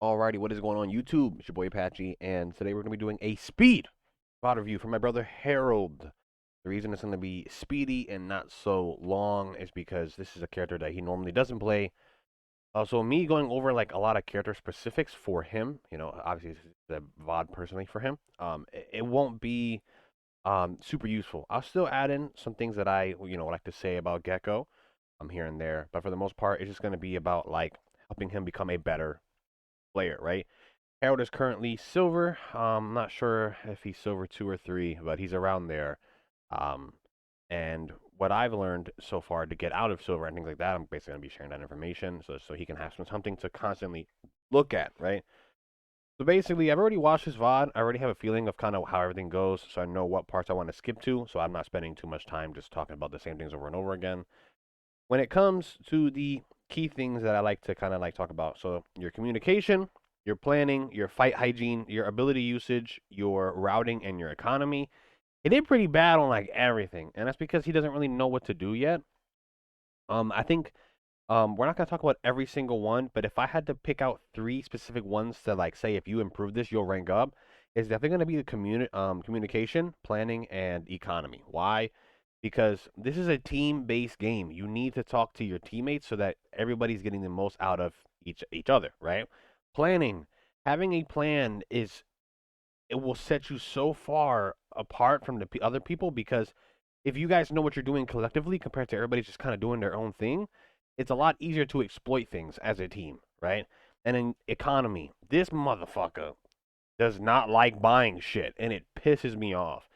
Alrighty, what is going on YouTube? It's your boy Apache, and today we're going to be doing a speed VOD review for my brother Harold. The reason it's going to be speedy and not so long is because this is a character that he normally doesn't play. So me going over like a lot of character specifics for him, obviously this is the VOD personally for him. It won't be super useful. I'll still add in some things that I like to say about Gecko, here and there, but for the most part, it's just going to be about like helping him become a better player, right? Harold is currently silver. I'm not sure if he's silver 2 or 3, but he's around there. Um, and what I've learned so far to get out of silver and things like that, I'm basically gonna be sharing that information so he can have something to constantly look at, right? So basically, I've already watched his VOD. I already have a feeling of kind of how everything goes, so I know what parts I want to skip to. So I'm not spending too much time just talking about the same things over and over again. When it comes to the key things that I like to kind of like talk about, so your communication, your planning, your fight hygiene, your ability usage, your routing, and your economy. He did pretty bad on like everything, and that's because he doesn't really know what to do yet. I think we're not gonna talk about every single one, but if I had to pick out 3 specific ones to like say if you improve this, you'll rank up, is definitely gonna be the communication, planning, and economy. Why? Because this is a team-based game. You need to talk to your teammates so that everybody's getting the most out of each other, right? Planning, having a plan is it will set you so far apart from the other people because if you guys know what you're doing collectively compared to everybody just kind of doing their own thing, it's a lot easier to exploit things as a team, right? And in economy, this motherfucker does not like buying shit, and it pisses me off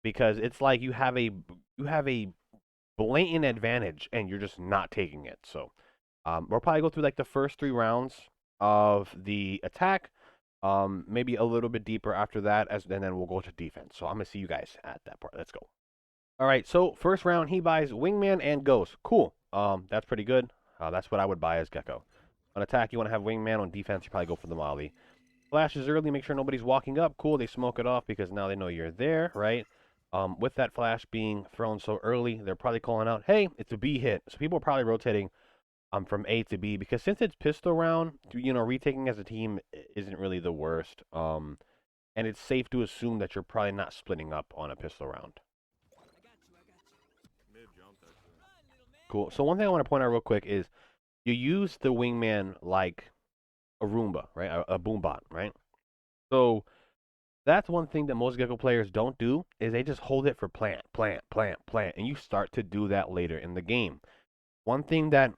because it's like you have a blatant advantage and you're just not taking it. So we'll probably go through like the first 3 rounds of the attack, maybe a little bit deeper after that, and then we'll go to defense. So I'm gonna see you guys at that part. Let's go. All right, so first round he buys Wingman and Ghost. Cool. That's pretty good. That's what I would buy as Gecko. On attack, you want to have Wingman. On defense, you probably go for the Molly. Flashes early, make sure nobody's walking up. Cool, they smoke it off because now they know you're there, right? With that flash being thrown so early, they're probably calling out, hey, it's a B hit. So people are probably rotating from A to B because since it's pistol round, retaking as a team isn't really the worst. And it's safe to assume that you're probably not splitting up on a pistol round. Cool. So one thing I want to point out real quick is you use the wingman like a Roomba, right? A boombot, right? So that's one thing that most Gecko players don't do is they just hold it for plant, plant, plant, plant, and you start to do that later in the game. One thing that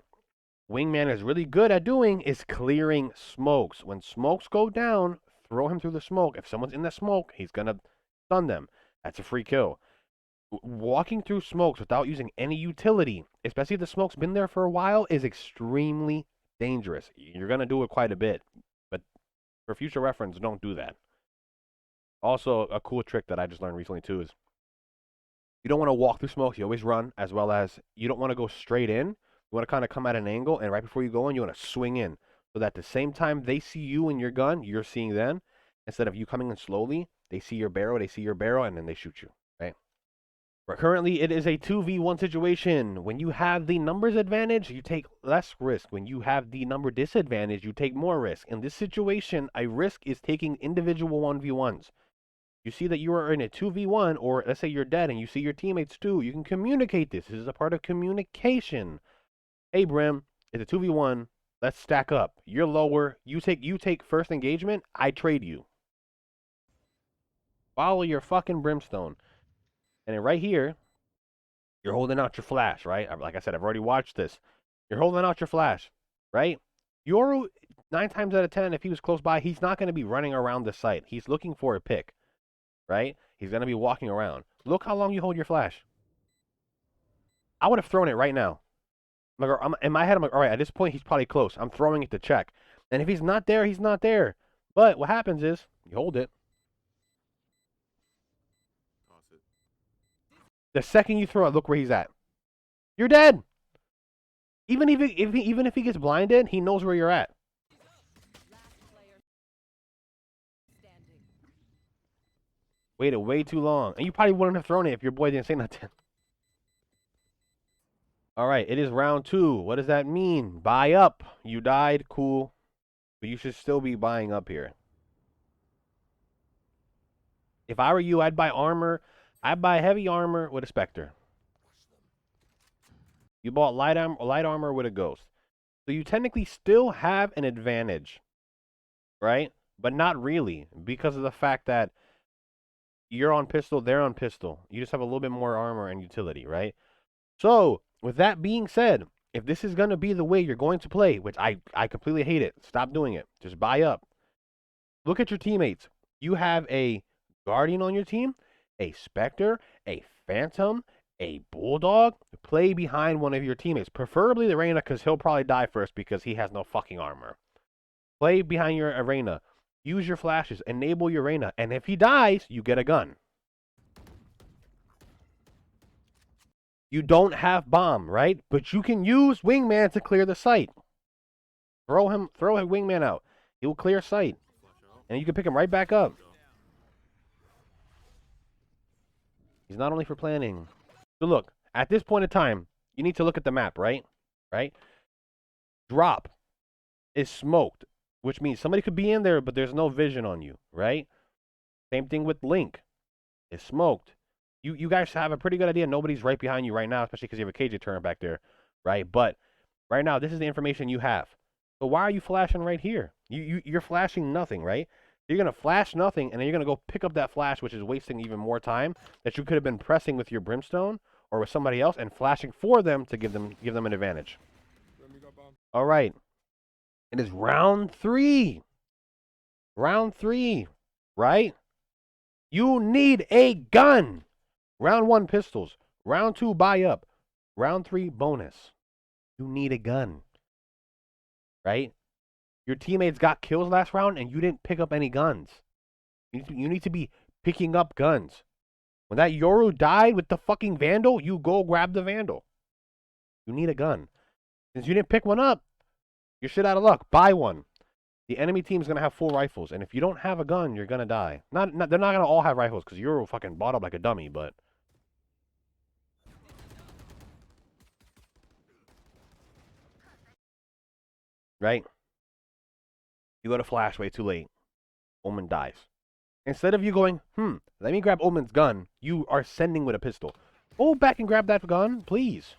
Wingman is really good at doing is clearing smokes. When smokes go down, throw him through the smoke. If someone's in the smoke, he's gonna stun them. That's a free kill. Walking through smokes without using any utility, especially if the smoke's been there for a while, is extremely dangerous. You're gonna do it quite a bit, but for future reference, don't do that. Also, a cool trick that I just learned recently too is you don't want to walk through smokes. You always run, as well as you don't want to go straight in. You want to kind of come at an angle, and right before you go in, you want to swing in, so that the same time they see you and your gun, you're seeing them. Instead of you coming in slowly, they see your barrel, and then they shoot you. Right. But currently, it is a 2v1 situation. When you have the numbers advantage, you take less risk. When you have the number disadvantage, you take more risk. In this situation, a risk is taking individual 1v1s. You see that you are in a 2v1, or let's say you're dead and you see your teammates too, you can communicate this. This is a part of communication. Hey, Brim, it's a 2v1. Let's stack up. You're lower. You take first engagement. I trade you. Follow your fucking brimstone. And then right here, you're holding out your flash, right? Like I said, I've already watched this. You're holding out your flash, right? Yoru, 9 times out of 10, if he was close by, he's not going to be running around the site. He's looking for a pick, right? He's going to be walking around. Look how long you hold your flash. I would have thrown it right now. In my head, I'm like, all right, at this point, he's probably close. I'm throwing it to check. And if he's not there, he's not there. But what happens is, you hold it. The second you throw it, look where he's at. You're dead. Even if he gets blinded, he knows where you're at. Waited way too long. And you probably wouldn't have thrown it if your boy didn't say nothing. All right, it is round 2. What does that mean? Buy up. You died. Cool. but you should still be buying up here. If I were you, I'd buy armor. I'd buy heavy armor with a Spectre. You bought light armor with a Ghost. So you technically still have an advantage, right? But not really, because of the fact that you're on pistol, they're on pistol. You just have a little bit more armor and utility, right? So, with that being said, if this is going to be the way you're going to play, which I completely hate it, stop doing it. Just buy up. Look at your teammates. You have a Guardian on your team, a Spectre, a Phantom, a Bulldog. Play behind one of your teammates, preferably the Reyna, because he'll probably die first because he has no fucking armor. Play behind your Arena. Use your flashes. Enable your Reyna. And if he dies, you get a gun. You don't have bomb, right? But you can use Wingman to clear the site. Throw a Wingman out. He will clear sight. And you can pick him right back up. He's not only for planning. So look, at this point in time, you need to look at the map, right? Right? Drop is smoked, which means somebody could be in there, but there's no vision on you, right? Same thing with Link. It's smoked. You guys have a pretty good idea. Nobody's right behind you right now, especially because you have a KJ turret back there, right? But right now, this is the information you have. So why are you flashing right here? You're flashing nothing, right? You're gonna flash nothing, and then you're gonna go pick up that flash, which is wasting even more time that you could have been pressing with your brimstone or with somebody else and flashing for them to give them an advantage. All right, it is round 3. Round 3, right? You need a gun. Round 1 pistols. Round 2 buy up. Round 3 bonus. You need a gun, right? Your teammates got kills last round and you didn't pick up any guns. You need to be picking up guns. When that Yoru died with the fucking Vandal, you go grab the Vandal. You need a gun. Since you didn't pick one up, you're shit out of luck. Buy one. The enemy team's going to have full rifles, and if you don't have a gun, you're going to die. They're not going to all have rifles because Yoru fucking bought up like a dummy, but... Right? You go to flash way too late. Omen dies. Instead of you going, let me grab Omen's gun, you are sending with a pistol. Go back and grab that gun, please.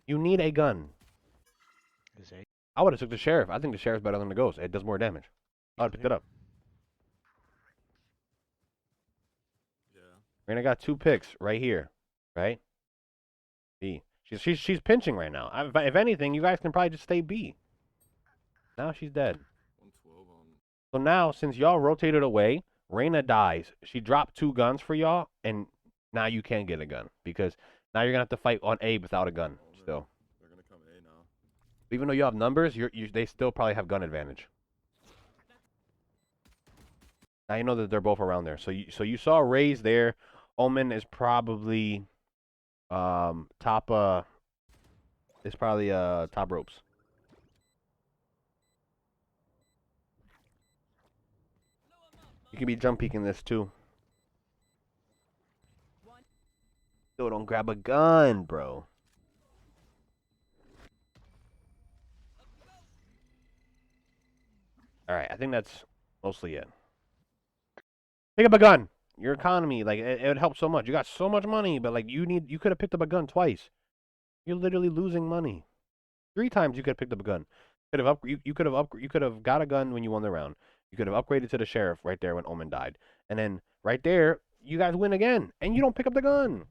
You need a gun. I would have took the Sheriff. I think the Sheriff's better than the Ghost. It does more damage. I would have picked it up. Yeah. Reyna got 2 picks right here. Right? B. She's pinching right now. If anything, you guys can probably just stay B. Now she's dead. 112 on. So now, since y'all rotated away, Reyna dies. She dropped 2 guns for y'all, and now you can't get a gun because now you're gonna have to fight on A without a gun. Still, they're gonna come A now. Even though you have numbers, they still probably have gun advantage. Now you know that they're both around there. So you saw Raze there. Omen is probably top top ropes. You can be jump peeking this too. Still don't grab a gun, bro. Alright, I think that's mostly it. Pick up a gun. Your economy, like, it would help so much. You got so much money, but, like, you could have picked up a gun twice. You're literally losing money. 3 times you could have picked up a gun. You could have got a gun when you won the round. You could have upgraded to the Sheriff right there when Omen died. And then, right there, you guys win again. And you don't pick up the gun.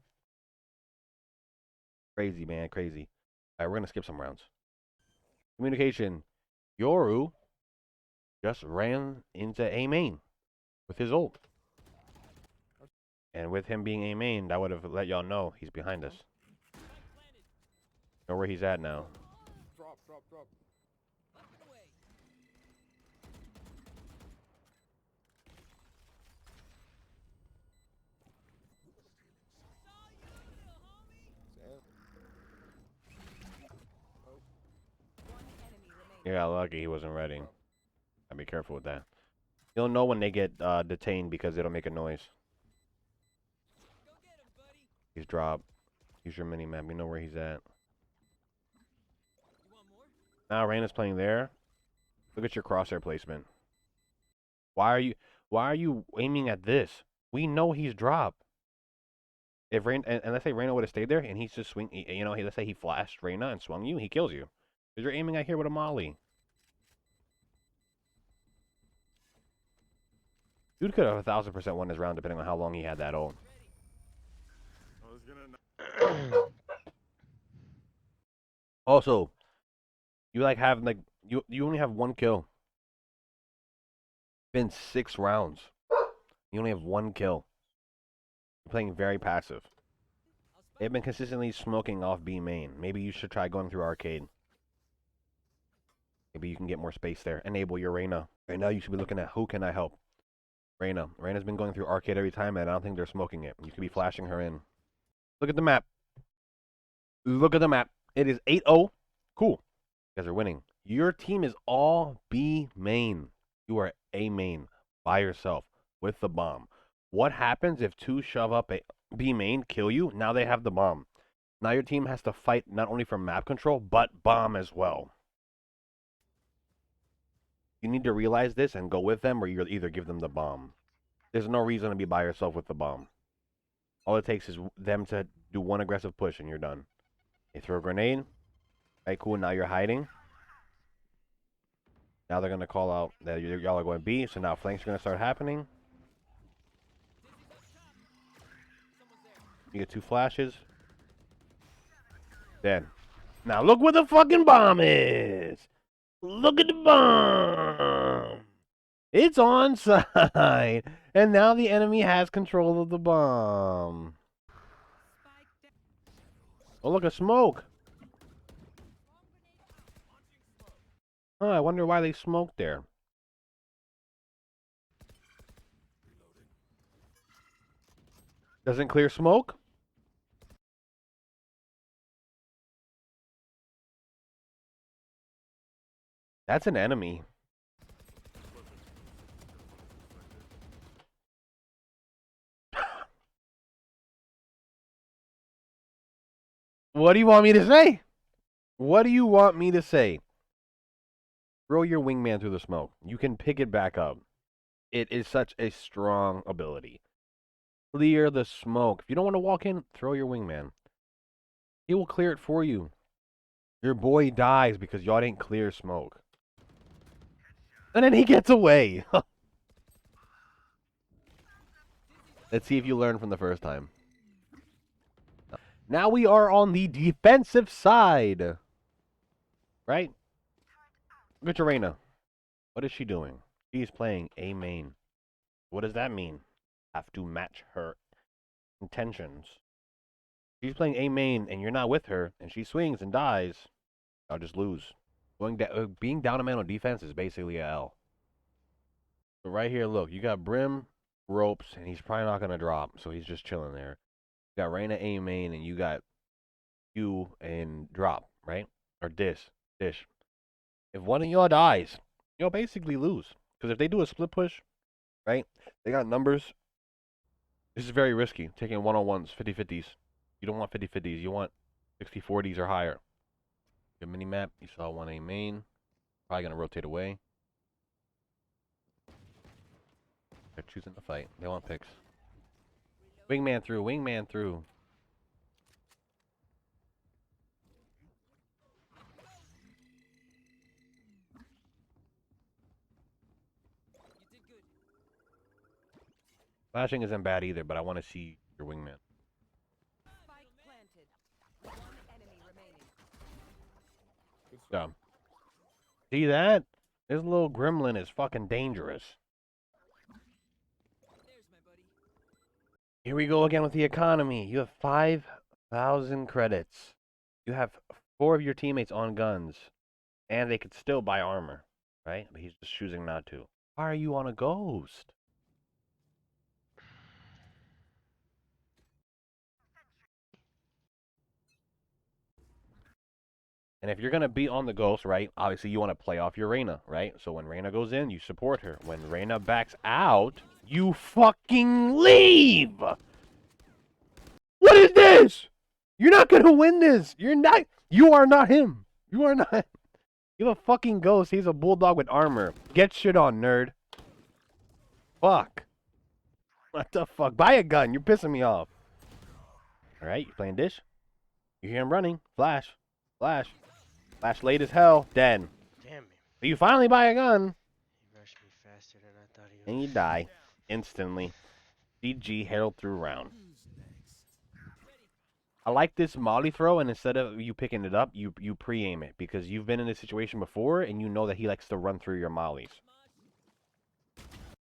Crazy, man, crazy. Alright, we're going to skip some rounds. Communication. Yoru just ran into A main with his ult. And with him being A main, that would have let y'all know he's behind us. Know where he's at now. Drop. You got lucky he wasn't ready. I'd be careful with that. You'll know when they get detained because it'll make a noise. He's dropped. Use your mini map. You know where he's at. Now Reyna's playing there. Look at your crosshair placement. Why are you aiming at this? We know he's dropped. If Rain and let's say Reyna would have stayed there and he's just swing, you know, let's say he flashed Reyna and swung you, he kills you. Because you're aiming at here with a molly. Dude could have 1,000% won this round depending on how long he had that ult. Also, you like have like you only have one kill. Been 6 rounds. You only have one kill. You're playing very passive. They've been consistently smoking off B main. Maybe you should try going through arcade. Maybe you can get more space there. Enable your Reyna. Right now you should be looking at who can I help. Reyna. Reyna's been going through arcade every time and I don't think they're smoking it. You could be flashing her in. Look at the map. Look at the map. It is 8-0. Cool. You guys are winning. Your team is all B main. You are A main by yourself with the bomb. What happens if 2 shove up a B main, kill you? Now they have the bomb. Now your team has to fight not only for map control, but bomb as well. You need to realize this and go with them, or you'll either give them the bomb. There's no reason to be by yourself with the bomb. All it takes is them to do one aggressive push and you're done. They throw a grenade. Okay, cool. Now you're hiding. Now they're going to call out that y'all are going B, so now flanks are going to start happening. You get 2 flashes. Then. Now look where the fucking bomb is! Look at the bomb! It's on side! And now the enemy has control of the bomb. Oh, look, a smoke! Oh, I wonder why they smoked there. Doesn't clear smoke? That's an enemy. What do you want me to say? What do you want me to say? Throw your wingman through the smoke. You can pick it back up. It is such a strong ability. Clear the smoke. If you don't want to walk in, throw your wingman. He will clear it for you. Your boy dies because y'all didn't clear smoke. And then he gets away. Let's see if you learn from the first time. Now we are on the defensive side. Right? Look at your Reyna. What is she doing? She's playing A main. What does that mean? Have to match her intentions. She's playing A main and you're not with her and she swings and dies. I'll just lose. Being down a man on defense is basically a L. But right here, look, you got Brim, ropes, and he's probably not gonna drop, so he's just chilling there. You got Reyna A main and you got you and drop, right? Or dish. If one of y'all dies, you'll basically lose. Because if they do a split push, right? They got numbers. This is very risky. Taking one-on-ones, 50-50s. You don't want 50-50s. You want 60-40s or higher. Your mini-map, you saw one A main. Probably going to rotate away. They're choosing to fight. They want picks. Wingman through, wingman through. Flashing isn't bad either, but I want to see your wingman. So, see that? This little gremlin is fucking dangerous. Here we go again with the economy. You have 5,000 credits. You have 4 of your teammates on guns. And they could still buy armor, right? But he's just choosing not to. Why are you on a ghost? And if you're going to be on the ghost, right, obviously you want to play off your Reyna, right? So when Reyna goes in, you support her. When Reyna backs out, you fucking leave! What is this? You're not going to win this. You are not him. You are not. You have a fucking ghost. He's a bulldog with armor. Get shit on, nerd. Fuck. What the fuck? Buy a gun. You're pissing me off. All right, you playing dish? You hear him running. Flash. Flash. Flash late as hell. Dead. Damn me. But you finally buy a gun. He rushed me faster than I thought he would. And you die. Instantly. GG, Herald through round. I like this molly throw, and instead of you picking it up, you pre-aim it. Because you've been in this situation before, and you know that he likes to run through your mollies.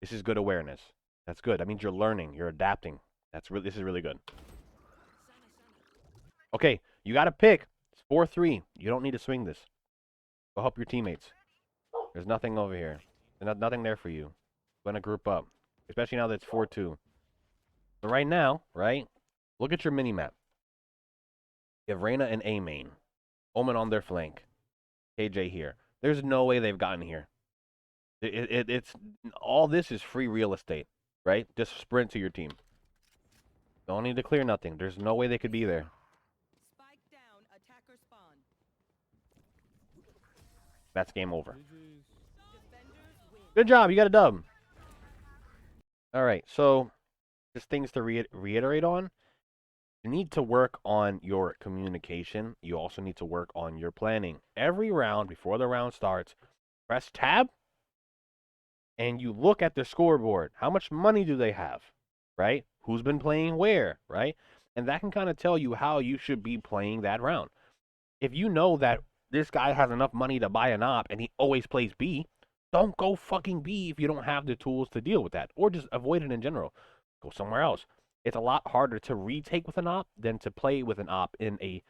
This is good awareness. That's good. That means you're learning. You're adapting. This is really good. Okay, you got to pick. It's 4-3. You don't need to swing this. Go help your teammates. There's nothing over here. There's nothing there for you. Going to group up. Especially now that it's 4-2. So right now, right, look at your mini-map. You have Reyna and A main. Omen on their flank. KJ here. There's no way they've gotten here. It's all this is free real estate, right? Just sprint to your team. Don't need to clear nothing. There's no way they could be there. Spike down, attacker spawn. That's game over. Defenders win. Good job. You got a dub. All right. So, just things to reiterate on. You need to work on your communication. You also need to work on your planning. Every round, before the round starts, press tab and you look at the scoreboard. How much money do they have, right? Who's been playing where, right? And that can kind of tell you how you should be playing that round. If you know that this guy has enough money to buy an op and he always plays B, don't go fucking B if you don't have the tools to deal with that. Or just avoid it in general. Go somewhere else. It's a lot harder to retake with an op than to play with an op in a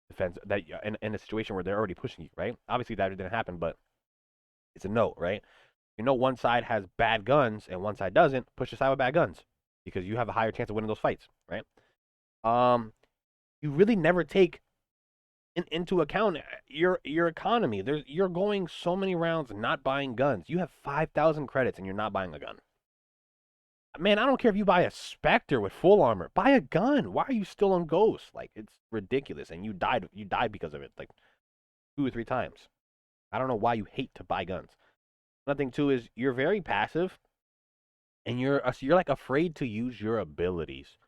defense that in a situation where they're already pushing you, right? Obviously that didn't happen, but it's a note, right? You know one side has bad guns and one side doesn't, push the side with bad guns because you have a higher chance of winning those fights, right? You really never take into account your economy. You're going so many rounds not buying guns. You have 5,000 credits and you're not buying a gun. Man, I don't care if you buy a Spectre with full armor. Buy a gun. Why are you still on Ghost? Like, it's ridiculous. And you died because of it, like 2 or 3 times. I don't know why you hate to buy guns. Another thing too is you're very passive, and you're like afraid to use your abilities.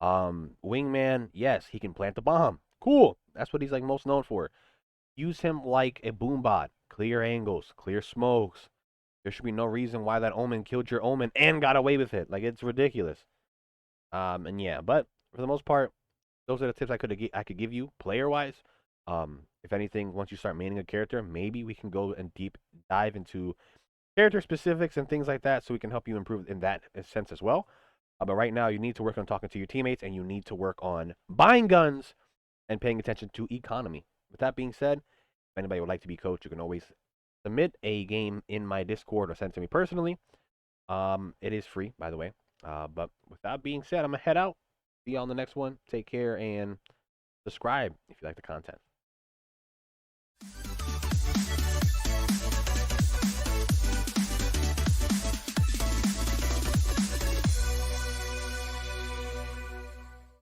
Wingman, yes, he can plant the bomb. Cool. That's what he's like most known for. Use him like a boom bot. Clear angles, clear smokes. There should be no reason why that Omen killed your Omen and got away with it. Like, it's ridiculous. And yeah, but for the most part, those are the tips I could give you player wise. If anything, once you start maining a character, maybe we can go and deep dive into character specifics and things like that, so we can help you improve in that sense as well. But right now, you need to work on talking to your teammates, and you need to work on buying guns and paying attention to economy. With that being said, if anybody would like to be coached, you can always submit a game in my Discord or send it to me personally. It is free, by the way. But with that being said, I'm gonna head out. See you on the next one. Take care and subscribe if you like the content.